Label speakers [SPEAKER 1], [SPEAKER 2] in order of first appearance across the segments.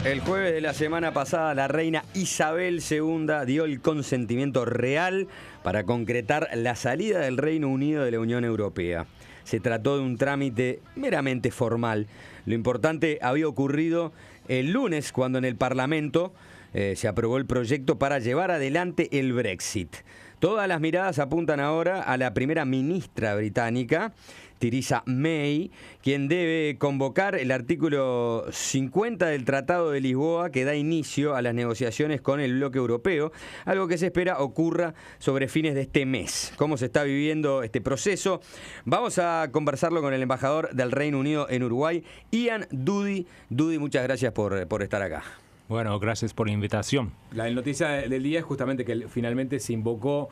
[SPEAKER 1] El jueves de la semana pasada, la reina Isabel II dio el consentimiento real para concretar la salida del Reino Unido de la Unión Europea. Se trató de un trámite meramente formal. Lo importante había ocurrido el lunes, cuando en el Parlamento se aprobó el proyecto para llevar adelante el Brexit. Todas las miradas apuntan ahora a la primera ministra británica, Theresa May, quien debe convocar el artículo 50 del Tratado de Lisboa, que da inicio a las negociaciones con el bloque europeo, algo que se espera ocurra sobre fines de este mes. ¿Cómo se está viviendo este proceso? Vamos a conversarlo con el embajador del Reino Unido en Uruguay, Ian Dudy. Dudy, muchas gracias por estar acá.
[SPEAKER 2] Bueno, gracias por la invitación.
[SPEAKER 3] La noticia del día es justamente que finalmente se invocó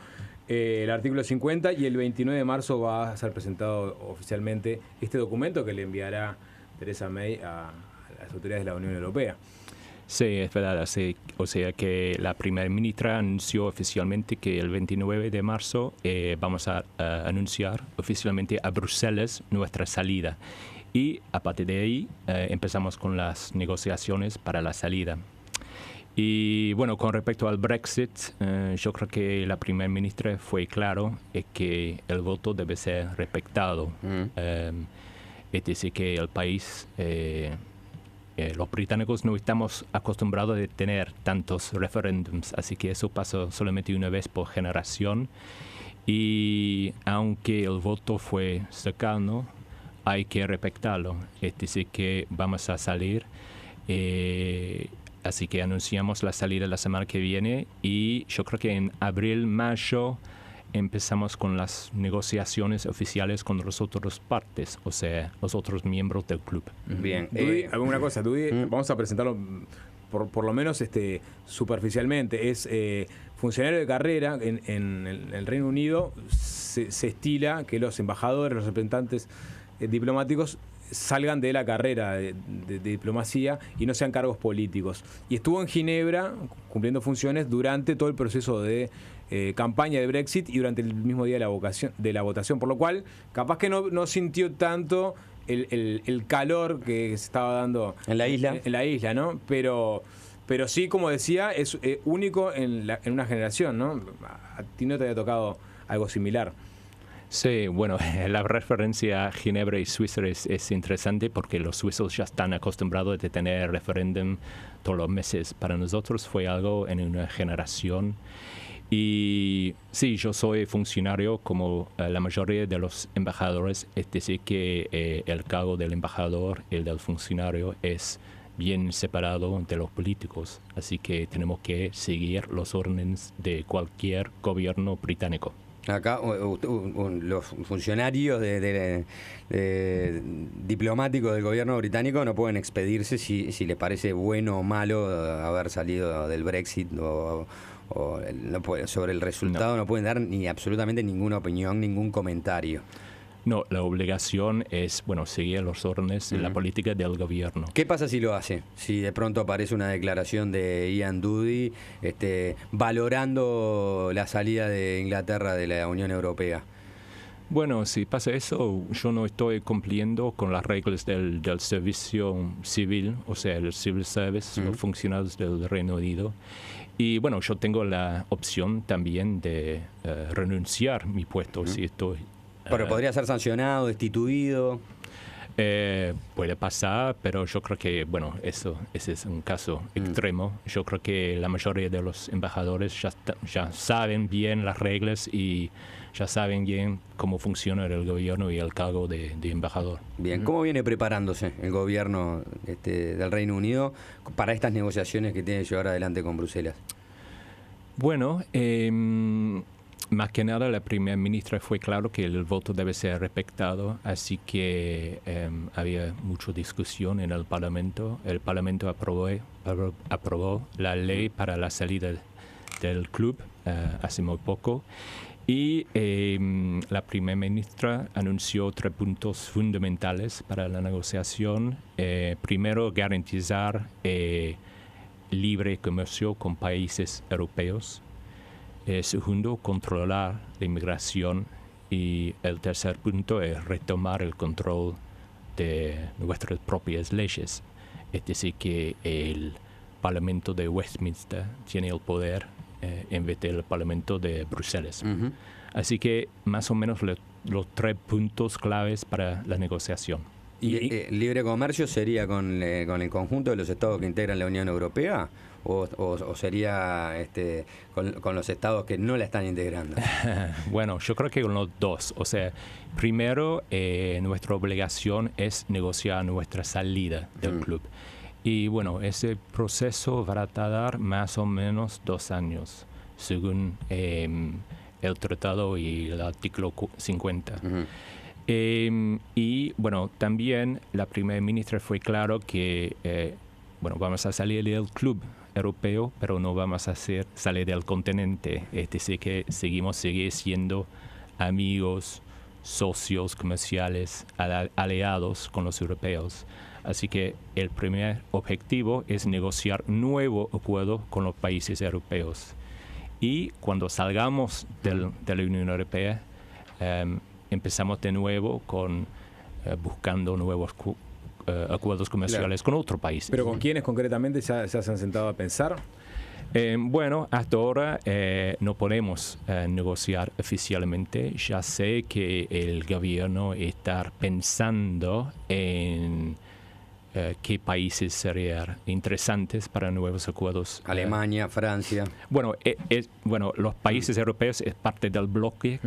[SPEAKER 3] el artículo 50 y el 29 de marzo va a ser presentado oficialmente este documento que le enviará Theresa May a las autoridades de la Unión Europea.
[SPEAKER 2] Sí, es verdad. Sí. O sea que la primera ministra anunció oficialmente que el 29 de marzo vamos a anunciar oficialmente a Bruselas nuestra salida. Y a partir de ahí empezamos con las negociaciones para la salida. Y bueno, con respecto al Brexit, yo creo que la primera ministra fue claro que el voto debe ser respetado. Es decir, que el país, los británicos no estamos acostumbrados a tener tantos referéndums, así que eso pasa solamente una vez por generación. Y aunque el voto fue cercano, hay que respetarlo. Es decir, que vamos a salir. Así que anunciamos la salida la semana que viene y yo creo que en abril, mayo empezamos con las negociaciones oficiales con las otras partes, o sea, los otros miembros del club.
[SPEAKER 1] Bien.
[SPEAKER 3] Dudy, alguna cosa, Dudy, vamos a presentarlo por lo menos superficialmente. Es funcionario de carrera en el Reino Unido. Se estila que los embajadores, los representantes diplomáticos salgan de la carrera de diplomacia y no sean cargos políticos. Y estuvo en Ginebra cumpliendo funciones durante todo el proceso de campaña de Brexit y durante el mismo día de la votación, por lo cual capaz que no sintió tanto el calor que se estaba dando
[SPEAKER 1] en la isla.
[SPEAKER 3] En la isla, ¿no? Pero sí, como decía, es único en una generación, ¿no? A ti no te había tocado algo similar.
[SPEAKER 2] Sí, bueno, la referencia a Ginebra y Suiza es interesante porque los suizos ya están acostumbrados a tener referéndum todos los meses. Para nosotros fue algo en una generación. Y sí, yo soy funcionario como la mayoría de los embajadores, es decir, que el cargo del embajador y el del funcionario es bien separado de los políticos. Así que tenemos que seguir los órdenes de cualquier gobierno británico.
[SPEAKER 1] Acá los funcionarios diplomáticos del gobierno británico no pueden expedirse si les parece bueno o malo haber salido del Brexit o sobre el resultado. No pueden dar ni absolutamente ninguna opinión, ningún comentario.
[SPEAKER 2] No, la obligación es, seguir los órdenes de la política del gobierno.
[SPEAKER 1] ¿Qué pasa si lo hace? Si de pronto aparece una declaración de Ian Dudy valorando la salida de Inglaterra de la Unión Europea.
[SPEAKER 2] Bueno, si pasa eso, yo no estoy cumpliendo con las reglas del servicio civil, o sea, el civil service, los funcionarios del Reino Unido. Y bueno, yo tengo la opción también de renunciar a mi puesto si estoy...
[SPEAKER 1] Pero podría ser sancionado, destituido.
[SPEAKER 2] Puede pasar, pero yo creo que, ese es un caso extremo. Yo creo que la mayoría de los embajadores ya saben bien las reglas y ya saben bien cómo funciona el gobierno y el cargo de embajador.
[SPEAKER 1] Bien, ¿cómo viene preparándose el gobierno del Reino Unido para estas negociaciones que tiene que llevar adelante con Bruselas?
[SPEAKER 2] Bueno, más que nada, la primera ministra fue claro que el voto debe ser respetado, así que había mucha discusión en el Parlamento. El Parlamento aprobó la ley para la salida del club hace muy poco y la primera ministra anunció 3 puntos fundamentales para la negociación. Primero, garantizar libre comercio con países europeos. Segundo, controlar la inmigración. Y el tercer punto es retomar el control de nuestras propias leyes. es decir, que el Parlamento de Westminster tiene el poder en vez del Parlamento de Bruselas. Así que más o menos los 3 puntos claves para la negociación.
[SPEAKER 1] ¿Y libre comercio sería con el conjunto de los estados que integran la Unión Europea? ¿O sería con los estados que no la están integrando?
[SPEAKER 2] Bueno, yo creo que con los dos. O sea, primero, nuestra obligación es negociar nuestra salida del club. Y bueno, ese proceso va a tardar más o menos 2 años, según el tratado y el artículo 50. Y bueno, también la primera ministra fue claro que vamos a salir del club europeo, pero no vamos a salir del continente. Es decir, que seguir siendo amigos, socios comerciales, aliados con los europeos. Así que el primer objetivo es negociar nuevo acuerdo con los países europeos. Y cuando salgamos de la Unión Europea, empezamos de nuevo buscando nuevos acuerdos comerciales con otros países.
[SPEAKER 3] ¿Pero con quiénes concretamente ya se han sentado a pensar?
[SPEAKER 2] Bueno, hasta ahora no podemos negociar oficialmente. Ya sé que el gobierno está pensando en qué países serían interesantes para nuevos acuerdos.
[SPEAKER 1] Alemania, Francia.
[SPEAKER 2] Bueno, los países europeos es parte del bloque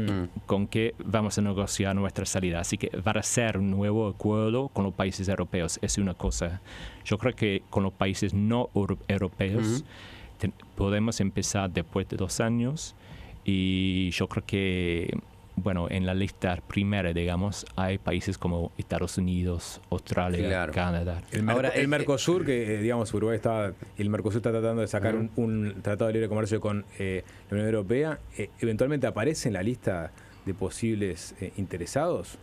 [SPEAKER 2] con que vamos a negociar nuestra salida. Así que va a ser un nuevo acuerdo con los países europeos. Es una cosa. Yo creo que con los países no europeos podemos empezar después de 2 años. Y yo creo que en la lista primera, digamos, hay países como Estados Unidos, Australia, Canadá.
[SPEAKER 3] El Mercosur, que digamos Uruguay el Mercosur está tratando de sacar un tratado de libre comercio con la Unión Europea, ¿eventualmente aparece en la lista de posibles interesados?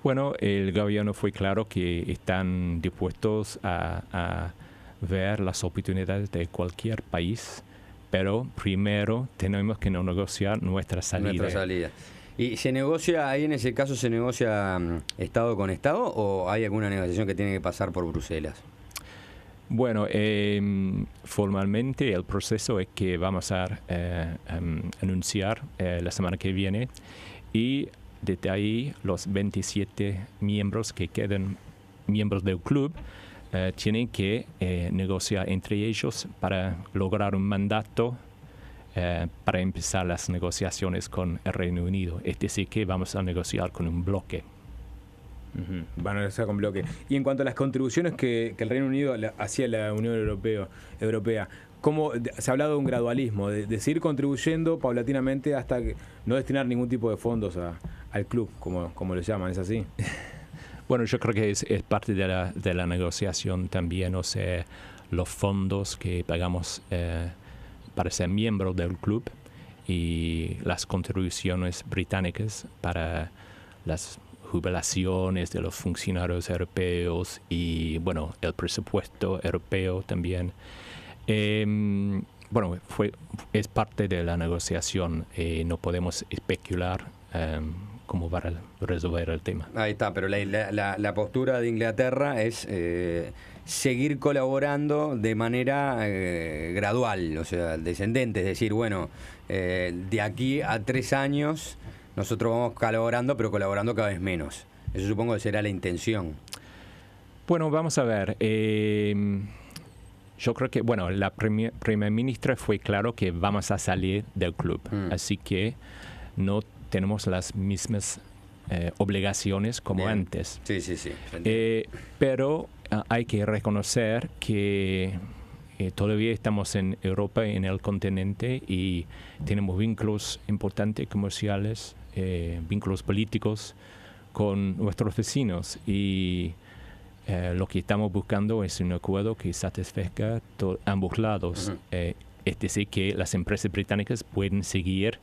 [SPEAKER 2] Bueno, el gobierno fue claro que están dispuestos a ver las oportunidades de cualquier país, pero primero tenemos que negociar nuestra salida.
[SPEAKER 1] ¿Y se negocia, ahí en ese caso se negocia Estado con Estado o hay alguna negociación que tiene que pasar por Bruselas?
[SPEAKER 2] Bueno, formalmente el proceso es que vamos a anunciar la semana que viene y desde ahí los 27 miembros que quedan miembros del club tienen que negociar entre ellos para lograr un mandato para empezar las negociaciones con el Reino Unido. Es decir, que vamos a negociar con un bloque.
[SPEAKER 3] Van a negociar con bloque. Y en cuanto a las contribuciones que el Reino Unido hacía a la Unión Europea, ¿cómo se ha hablado de un gradualismo, de seguir contribuyendo paulatinamente hasta no destinar ningún tipo de fondos al club, como lo llaman? ¿Es así?
[SPEAKER 2] Bueno, yo creo que es parte de la negociación también, o sea, los fondos que pagamos para ser miembro del club y las contribuciones británicas para las jubilaciones de los funcionarios europeos y, el presupuesto europeo también. Es parte de la negociación. No podemos especular cómo va a resolver el tema.
[SPEAKER 1] Ahí está, pero la postura de Inglaterra es seguir colaborando de manera gradual, o sea, descendente, es decir, de aquí a 3 años nosotros vamos colaborando, pero colaborando cada vez menos. Eso supongo que será la intención.
[SPEAKER 2] Bueno, vamos a ver. Yo creo que, la primera ministra fue claro que vamos a salir del club, así que no tenemos las mismas obligaciones como antes.
[SPEAKER 1] Sí.
[SPEAKER 2] Pero hay que reconocer que todavía estamos en Europa, en el continente, y tenemos vínculos importantes comerciales, vínculos políticos con nuestros vecinos. Y lo que estamos buscando es un acuerdo que satisfaga ambos lados. Es decir, que las empresas británicas pueden seguir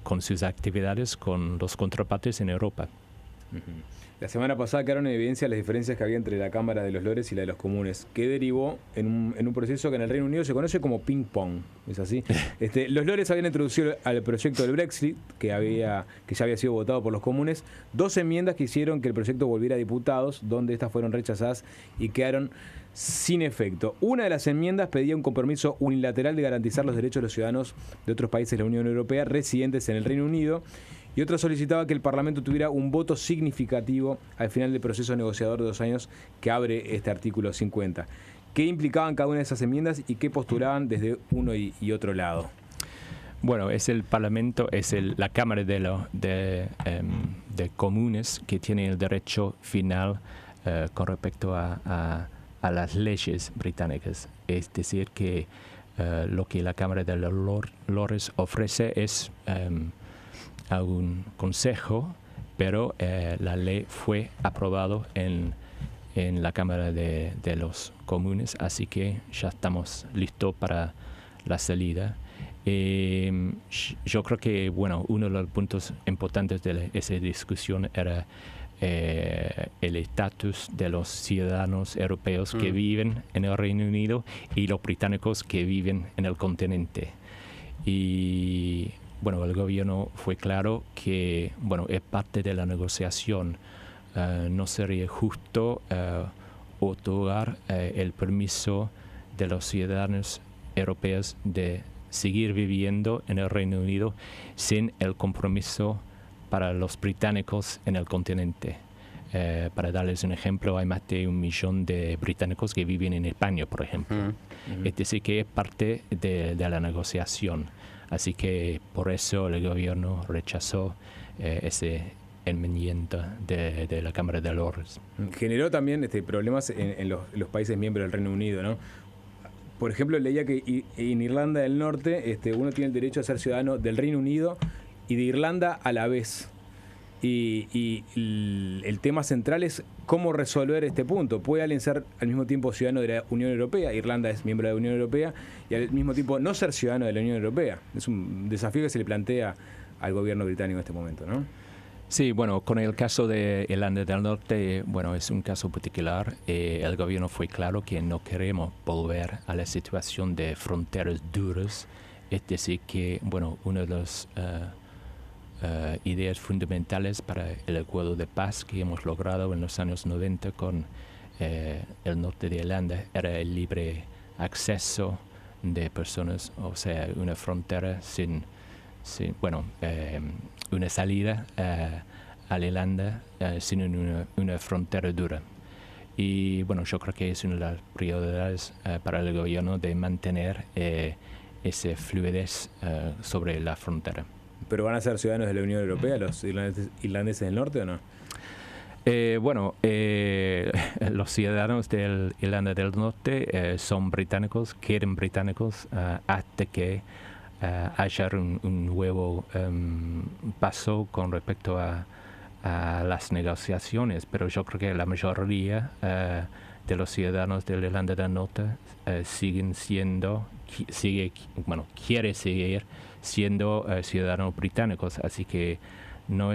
[SPEAKER 2] con sus actividades con los contrapartes en Europa.
[SPEAKER 3] La semana pasada quedaron en evidencia las diferencias que había entre la Cámara de los Lores y la de los Comunes, que derivó en un proceso que en el Reino Unido se conoce como ping-pong. ¿Es así? Los Lores habían introducido al proyecto del Brexit, que ya había sido votado por los Comunes, 2 enmiendas que hicieron que el proyecto volviera a diputados, donde estas fueron rechazadas y quedaron sin efecto. Una de las enmiendas pedía un compromiso unilateral de garantizar los derechos de los ciudadanos de otros países de la Unión Europea residentes en el Reino Unido, y otra solicitaba que el Parlamento tuviera un voto significativo al final del proceso negociador de 2 años que abre este artículo 50. ¿Qué implicaban cada una de esas enmiendas y qué postulaban desde uno y otro lado?
[SPEAKER 2] Bueno, es el Parlamento, es la Cámara de Comunes que tiene el derecho final con respecto a las leyes británicas. Es decir, que lo que la Cámara de los Lores ofrece es a un consejo, pero la ley fue aprobada en la Cámara de los Comunes, así que ya estamos listos para la salida. Yo creo que uno de los puntos importantes de esa discusión era el estatus de los ciudadanos europeos que viven en el Reino Unido y los británicos que viven en el continente. Y el gobierno fue claro que es parte de la negociación. No sería justo otorgar el permiso de los ciudadanos europeos de seguir viviendo en el Reino Unido sin el compromiso para los británicos en el continente. Para darles un ejemplo, hay más de 1 millón de británicos que viven en España, por ejemplo. Es decir, que es parte de la negociación. Así que por eso el gobierno rechazó ese enmienda de la Cámara de Lores.
[SPEAKER 3] Generó también problemas en los países miembros del Reino Unido, ¿no? Por ejemplo, leía que en Irlanda del Norte uno tiene el derecho a ser ciudadano del Reino Unido y de Irlanda a la vez. Y el tema central es cómo resolver este punto. ¿Puede alguien ser al mismo tiempo ciudadano de la Unión Europea? Irlanda es miembro de la Unión Europea y al mismo tiempo no ser ciudadano de la Unión Europea. Es un desafío que se le plantea al gobierno británico en este momento, ¿no?
[SPEAKER 2] Sí, con el caso de Irlanda del Norte, es un caso particular. El gobierno fue claro que no queremos volver a la situación de fronteras duras. Es decir, que, una de las ideas fundamentales para el acuerdo de paz que hemos logrado en los años 90 con el norte de Irlanda era el libre acceso de personas, o sea, una frontera sin una salida a la Irlanda sin una frontera dura. Y yo creo que es una de las prioridades para el gobierno de mantener esa fluidez sobre la frontera.
[SPEAKER 3] ¿Pero van a ser ciudadanos de la Unión Europea los irlandeses del norte o no?
[SPEAKER 2] Los ciudadanos de Irlanda del Norte son británicos, quieren británicos hasta que haya un nuevo paso con respecto a las negociaciones, pero yo creo que la mayoría de los ciudadanos de Irlanda del Norte quiere seguir siendo ciudadanos británicos, así que no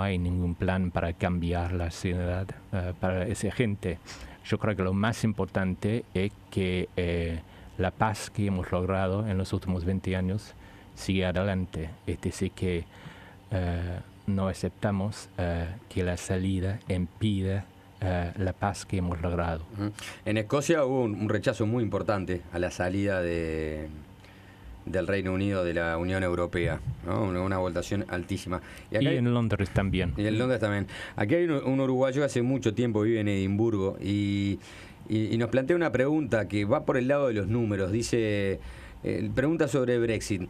[SPEAKER 2] hay ningún plan para cambiar la ciudad para esa gente. Yo creo que lo más importante es que la paz que hemos logrado en los últimos 20 años sigue adelante. Es decir, que no aceptamos que la salida impida la paz que hemos logrado.
[SPEAKER 1] En Escocia hubo un rechazo muy importante a la salida del Reino Unido de la Unión Europea, ¿no? Una votación altísima.
[SPEAKER 2] Y en Londres también.
[SPEAKER 1] Y en Londres también. Aquí hay un uruguayo que hace mucho tiempo vive en Edimburgo y nos plantea una pregunta que va por el lado de los números. Dice, pregunta sobre Brexit.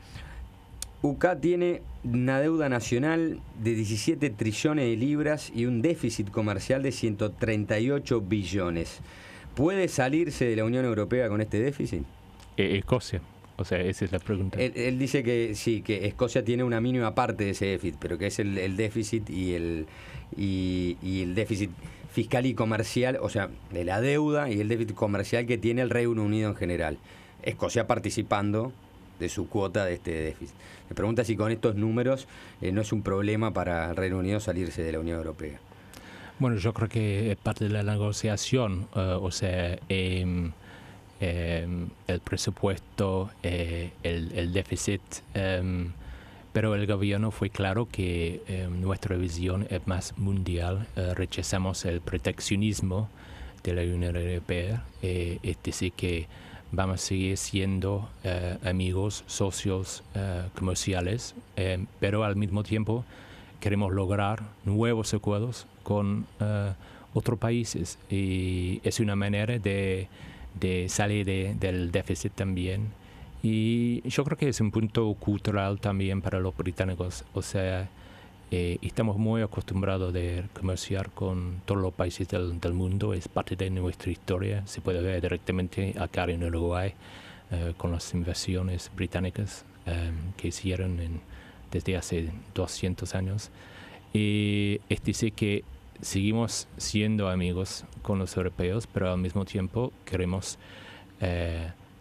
[SPEAKER 1] UK tiene una deuda nacional de 17 trillones de libras y un déficit comercial de 138 billones. ¿Puede salirse de la Unión Europea con este déficit?
[SPEAKER 2] Escocia. O sea, esa es la pregunta.
[SPEAKER 1] Él dice que sí, que Escocia tiene una mínima parte de ese déficit, pero que es el déficit y el déficit fiscal y comercial, o sea, de la deuda y el déficit comercial que tiene el Reino Unido en general. Escocia participando de su cuota de este déficit. Me pregunta si con estos números no es un problema para el Reino Unido salirse de la Unión Europea.
[SPEAKER 2] Bueno, yo creo que es parte de la negociación, el presupuesto, el déficit, pero el gobierno fue claro que nuestra visión es más mundial. Rechazamos el proteccionismo de la Unión Europea, es decir, que vamos a seguir siendo amigos, socios comerciales, pero al mismo tiempo queremos lograr nuevos acuerdos con otros países, y es una manera de salir del déficit también. Y yo creo que es un punto cultural también para los británicos. O sea, estamos muy acostumbrados de comerciar con todos los países del mundo. Es parte de nuestra historia. Se puede ver directamente acá en Uruguay con las invasiones británicas que hicieron desde hace 200 años. Y es decir que seguimos siendo amigos con los europeos, pero al mismo tiempo queremos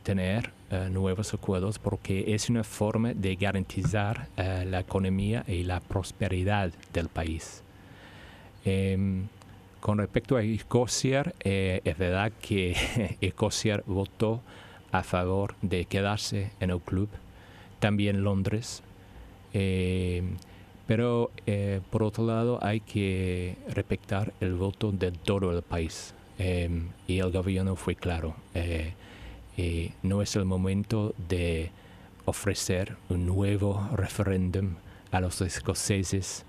[SPEAKER 2] tener nuevos acuerdos, porque es una forma de garantizar la economía y la prosperidad del país. Con respecto a Escocia, es verdad que Escocia votó a favor de quedarse en el club, también Londres. Pero por otro lado hay que respetar el voto de todo el país, y el gobierno fue claro. No es el momento de ofrecer un nuevo referéndum a los escoceses,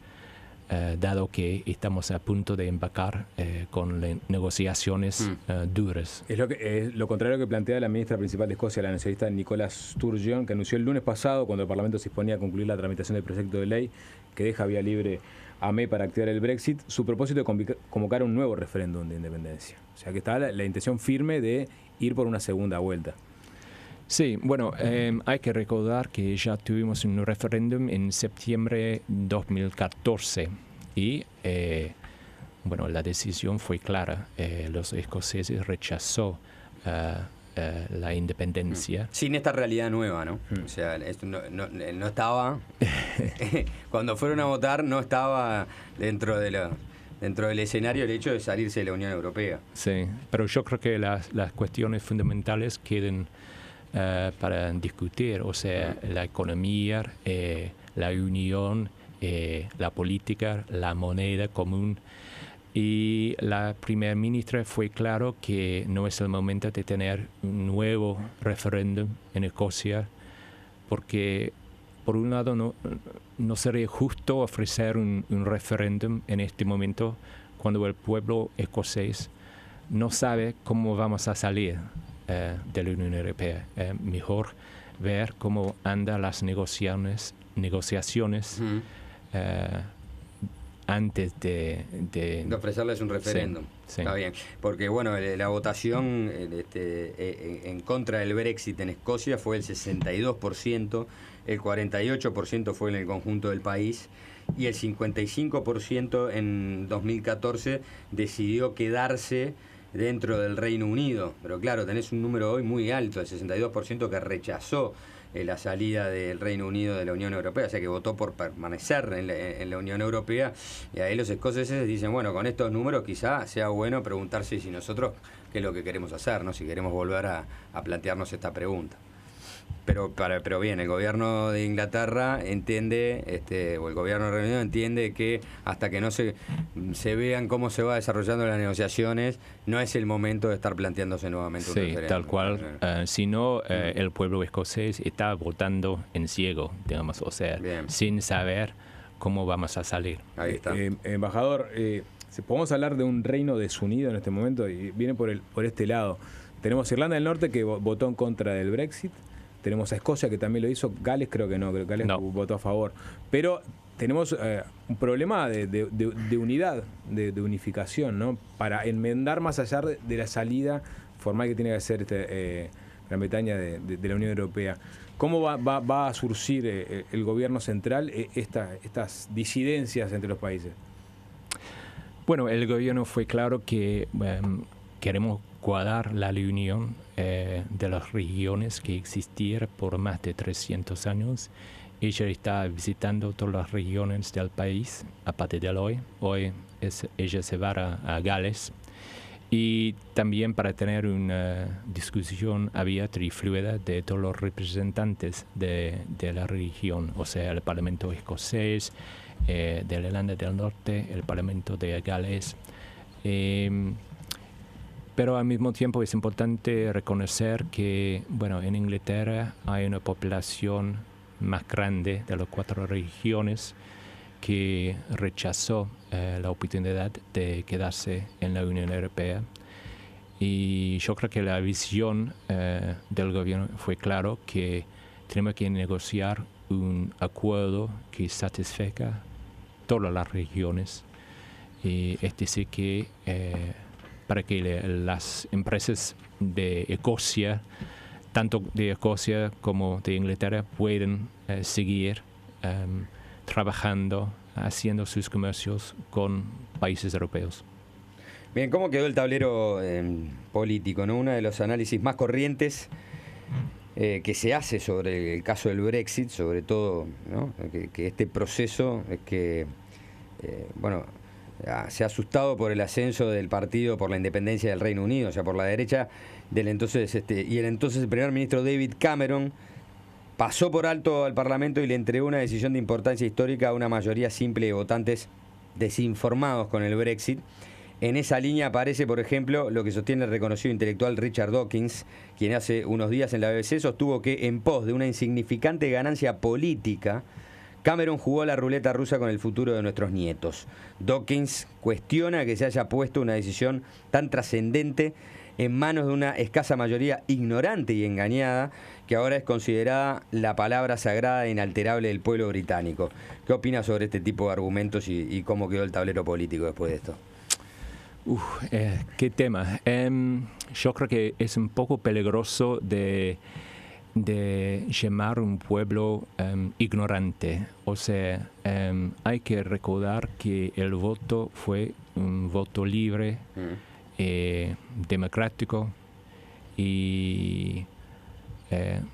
[SPEAKER 2] dado que estamos a punto de embarcar con negociaciones duras.
[SPEAKER 3] Es lo contrario que plantea la ministra principal de Escocia, la nacionalista Nicola Sturgeon, que anunció el lunes pasado, cuando el Parlamento se disponía a concluir la tramitación del proyecto de ley que deja vía libre a May para activar el Brexit, su propósito de convocar un nuevo referéndum de independencia. O sea que está la intención firme de ir por una segunda vuelta.
[SPEAKER 2] Sí, bueno, hay que recordar que ya tuvimos un referéndum en septiembre de 2014 y bueno, la decisión fue clara. Los escoceses rechazó la independencia.
[SPEAKER 1] Sin esta realidad nueva, ¿no? O sea, esto no estaba, cuando fueron a votar, no estaba dentro del escenario el hecho de salirse de la Unión Europea.
[SPEAKER 2] Sí, pero yo creo que las cuestiones fundamentales quedan para discutir, o sea, la economía, la unión, la política, la moneda común. Y la primera ministra fue claro que no es el momento de tener un nuevo referéndum en Escocia, porque por un lado no sería justo ofrecer un referéndum en este momento cuando el pueblo escocés no sabe cómo vamos a salir de la Unión Europea. Mejor ver cómo andan las negociaciones antes de
[SPEAKER 1] ofrecerles un referéndum.
[SPEAKER 2] Sí.
[SPEAKER 1] Está bien, porque bueno, la votación en contra del Brexit en Escocia fue el 62%, el 48% fue en el conjunto del país y el 55% en 2014 decidió quedarse dentro del Reino Unido. Pero claro, tenés un número hoy muy alto, el 62% que rechazó la salida del Reino Unido de la Unión Europea, o sea que votó por permanecer en la Unión Europea, y ahí los escoceses dicen, bueno, con estos números quizá sea bueno preguntarse si nosotros qué es lo que queremos hacer, ¿no? Si queremos volver a plantearnos esta pregunta. Pero bien, el gobierno de Inglaterra entiende, o el gobierno de Reino Unido entiende que hasta que no se vean cómo se va desarrollando las negociaciones, no es el momento de estar planteándose nuevamente un referéndum.
[SPEAKER 2] Tal cual. Si no, el pueblo escocés está votando en ciego, digamos, o sea, sin saber cómo vamos a salir.
[SPEAKER 1] Ahí está.
[SPEAKER 3] Embajador, podemos hablar de un reino desunido en este momento, y viene por este lado. Tenemos Irlanda del Norte, que votó en contra del Brexit. Tenemos a Escocia, que también lo hizo. Gales creo que no, Gales votó a favor. Pero tenemos un problema de unidad, de unificación, ¿no? Para enmendar más allá de la salida formal que tiene que hacer Gran Bretaña de la Unión Europea. ¿Cómo va a surgir el gobierno central estas disidencias entre los países?
[SPEAKER 2] Bueno, el gobierno fue claro que queremos guardar la unión de las regiones que existieron por más de 300 años ella está visitando todas las regiones del país a partir de hoy. Hoy ella se va a Gales. Y también para tener una discusión abierta y fluida de todos los representantes de la región, o sea, el Parlamento escocés, de la Irlanda del Norte, el Parlamento de Gales. Pero al mismo tiempo es importante reconocer que, bueno, en Inglaterra hay una población más grande de las 4 regiones que rechazó la oportunidad de quedarse en la Unión Europea. Y yo creo que la visión del gobierno fue claro que tenemos que negociar un acuerdo que satisfaga todas las regiones. Y es decir, que para que las empresas de Escocia, tanto de Escocia como de Inglaterra, puedan seguir trabajando, haciendo sus comercios con países europeos.
[SPEAKER 1] Bien, ¿cómo quedó el tablero político, ¿no? Uno de los análisis más corrientes que se hace sobre el caso del Brexit, sobre todo, ¿no? que este proceso es que, bueno, se ha asustado por el ascenso del Partido por la Independencia del Reino Unido, o sea, por la derecha del entonces y el entonces primer ministro David Cameron pasó por alto al Parlamento y le entregó una decisión de importancia histórica a una mayoría simple de votantes desinformados con el Brexit. En esa línea aparece, por ejemplo, lo que sostiene el reconocido intelectual Richard Dawkins, quien hace unos días en la BBC sostuvo que en pos de una insignificante ganancia política, Cameron jugó la ruleta rusa con el futuro de nuestros nietos. Dawkins cuestiona que se haya puesto una decisión tan trascendente en manos de una escasa mayoría ignorante y engañada, que ahora es considerada la palabra sagrada e inalterable del pueblo británico. ¿Qué opinas sobre este tipo de argumentos y cómo quedó el tablero político después de esto?
[SPEAKER 2] Qué tema. Yo creo que es un poco peligroso de llamar un pueblo ignorante. O sea, hay que recordar que el voto fue un voto libre, democrático, y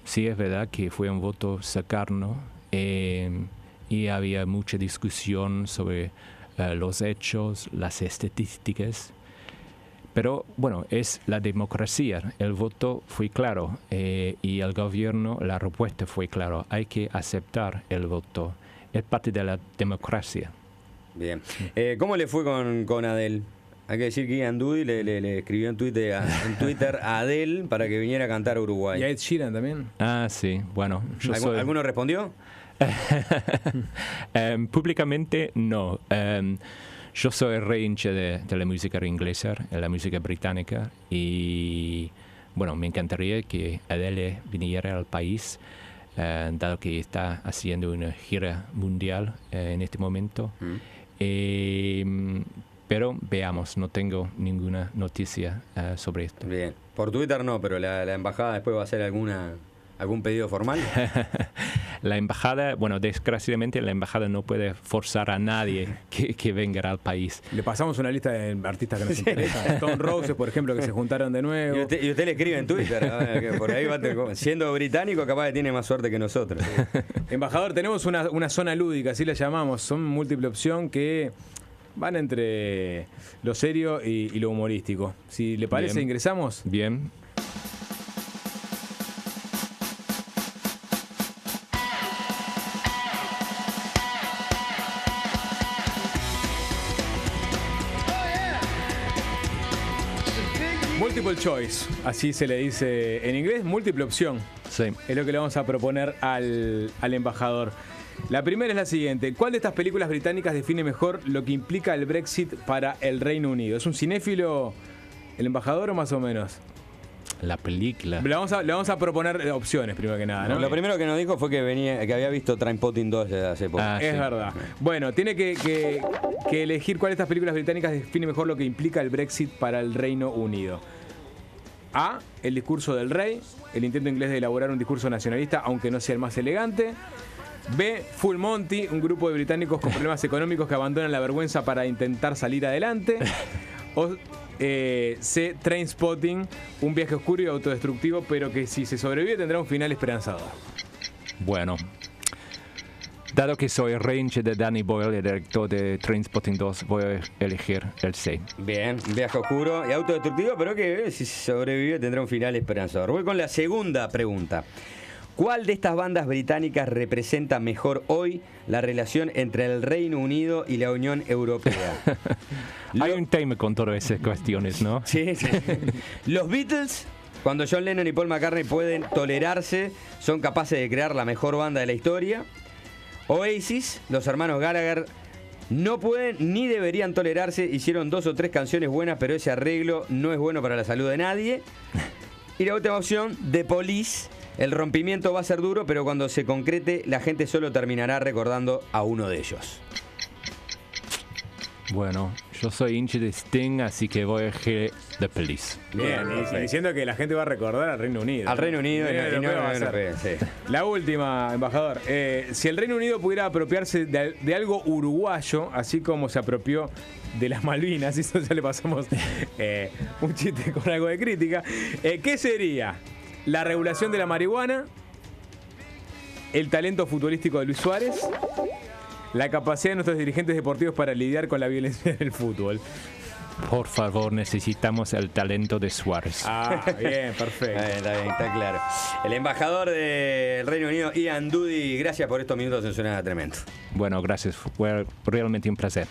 [SPEAKER 2] sí es verdad que fue un voto cercano, y había mucha discusión sobre los hechos, las estadísticas. Pero bueno, es la democracia. El voto fue claro y el gobierno, la respuesta fue claro. Hay que aceptar el voto. Es parte de la democracia.
[SPEAKER 1] Bien. ¿Cómo le fue con Adele? Hay que decir que Ian Dudy le escribió en Twitter a Adele para que viniera a cantar a Uruguay.
[SPEAKER 3] ¿Y a Ed Sheeran también?
[SPEAKER 2] Ah, sí. Bueno,
[SPEAKER 1] ¿Alguno respondió?
[SPEAKER 2] Públicamente no. Yo soy re hincha de la música inglesa, de la música británica, y bueno, me encantaría que Adele viniera al país, dado que está haciendo una gira mundial en este momento. Pero veamos, no tengo ninguna noticia sobre esto.
[SPEAKER 1] Bien, por Twitter no, pero la embajada después va a hacer algún pedido formal.
[SPEAKER 2] La embajada, bueno, desgraciadamente la embajada no puede forzar a nadie que venga al país.
[SPEAKER 3] Le pasamos una lista de artistas que nos interesan. Stone Roses, por ejemplo, que se juntaron de nuevo.
[SPEAKER 1] Y usted le escribe en Twitter, que por ahí siendo británico capaz que tiene más suerte que nosotros.
[SPEAKER 3] Embajador, tenemos una zona lúdica, así la llamamos. Son múltiple opción que van entre lo serio y lo humorístico. Si le parece,
[SPEAKER 2] Bien.
[SPEAKER 3] ingresamos.
[SPEAKER 2] Bien.
[SPEAKER 3] Multiple choice, así se le dice en inglés, múltiple opción.
[SPEAKER 2] Sí.
[SPEAKER 3] Es lo que le vamos a proponer al embajador. La primera es la siguiente. ¿Cuál de estas películas británicas define mejor lo que implica el Brexit para el Reino Unido? ¿Es un cinéfilo el embajador o más o menos?
[SPEAKER 2] La película.
[SPEAKER 3] Le vamos a proponer opciones, primero que nada, ¿no?
[SPEAKER 1] Lo primero que nos dijo fue que había visto Trainspotting 2 hace poco.
[SPEAKER 3] Es
[SPEAKER 2] sí.
[SPEAKER 3] verdad. Bueno, tiene que elegir cuál de estas películas británicas define mejor lo que implica el Brexit para el Reino Unido. A, el discurso del rey, el intento inglés de elaborar un discurso nacionalista, aunque no sea el más elegante. B, Full Monty, un grupo de británicos con problemas económicos que abandonan la vergüenza para intentar salir adelante. O C, Trainspotting, un viaje oscuro y autodestructivo, pero que si se sobrevive tendrá un final esperanzador.
[SPEAKER 2] Bueno, Dado que soy range de Danny Boyle, el director de Trainspotting 2, voy a elegir el C.
[SPEAKER 1] Bien, un viaje oscuro y autodestructivo, pero que si sobrevive tendrá un final esperanzador. Voy con la segunda pregunta. ¿Cuál de estas bandas británicas representa mejor hoy la relación entre el Reino Unido y la Unión Europea?
[SPEAKER 2] Hay un tema con todas esas cuestiones, ¿no?
[SPEAKER 1] Sí, sí. Los Beatles, cuando John Lennon y Paul McCartney pueden tolerarse, son capaces de crear la mejor banda de la historia. Oasis, los hermanos Gallagher, no pueden ni deberían tolerarse. Hicieron 2 o 3 canciones buenas, pero ese arreglo no es bueno para la salud de nadie. Y la última opción, The Police. El rompimiento va a ser duro, pero cuando se concrete, la gente solo terminará recordando a uno de ellos.
[SPEAKER 2] Bueno, yo soy hincha de Sting, así que voy a elegir The Police.
[SPEAKER 3] Bien, y diciendo que la gente va a recordar al Reino Unido.
[SPEAKER 1] Al Reino Unido y no a la Europea, sí.
[SPEAKER 3] La última, embajador. Si el Reino Unido pudiera apropiarse de algo uruguayo, así como se apropió de las Malvinas, y eso ya le pasamos un chiste con algo de crítica, ¿qué sería? ¿La regulación de la marihuana? ¿El talento futbolístico de Luis Suárez? ¿La capacidad de nuestros dirigentes deportivos para lidiar con la violencia en el fútbol?
[SPEAKER 2] Por favor, necesitamos el talento de Suárez.
[SPEAKER 3] Ah, bien, perfecto.
[SPEAKER 1] Está bien, está claro. El embajador del Reino Unido, Ian Dudy, gracias por estos minutos en Zona Tremendo.
[SPEAKER 2] Bueno, gracias. Fue realmente un placer.